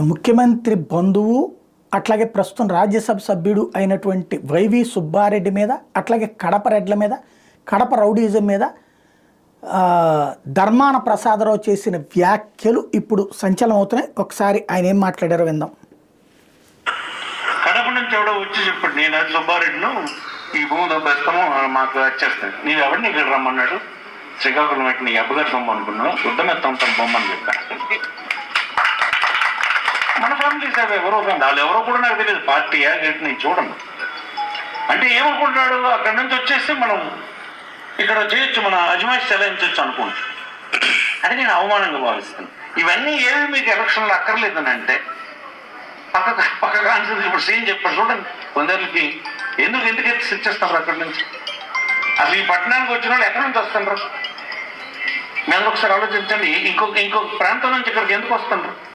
ముఖ్యమంత్రి బంధువు అట్లాగే ప్రస్తుతం రాజ్యసభ సభ్యుడు అయినటువంటి వైవి సుబ్బారెడ్డి మీద, అట్లాగే కడప రెడ్ల మీద, కడప రౌడీజం మీద ధర్మాన ప్రసాదరావు చేసిన వ్యాఖ్యలు ఇప్పుడు సంచలనం అవుతున్నాయి. ఒకసారి ఆయన ఏం మాట్లాడారో విందాం. కడప నుంచి ఎవడో వచ్చి చెప్పాడు, నేను సుబ్బారెడ్డిను ఈ భూమి దొబ్బేస్తాము మాకు వచ్చేస్తాను, నీవు ఎవరిని ఇక్కడ రమ్మన్నాడు, శ్రీకాకుళం పెట్టి నీ అబ్బగారు బొమ్మ అనుకున్నావు, యుద్ధమెత్తాం బొమ్మ అని చెప్పాను. మన ఫ్యామిలీ సార్ ఎవరో వాళ్ళు ఎవరో కూడా నాకు తెలియదు, పార్టీయా గట్టి నేను చూడను. అంటే ఏమనుకుంటున్నాడు, అక్కడి నుంచి వచ్చేస్తే మనం ఇక్కడ చేయొచ్చు, మన అజమాయిష్ చెలాయించవచ్చు అనుకుంటా. అది నేను అవమానంగా భావిస్తాను. ఇవన్నీ ఏమి మీకు ఎలక్షన్లు అక్కర్లేదని అంటే పక్క కాన్సెన్స్ ఇప్పుడు సీఎం చెప్పాడు చూడండి, కొందరికి ఎందుకు ఇచ్చేస్తారు అక్కడి నుంచి. అసలు ఈ పట్టణానికి వచ్చిన వాళ్ళు ఎక్కడి నుంచి వస్తుండ్రు? మేము ఒకసారి ఆలోచించండి, ఇంకొక ప్రాంతం నుంచి ఇక్కడికి ఎందుకు వస్తుండ్రు?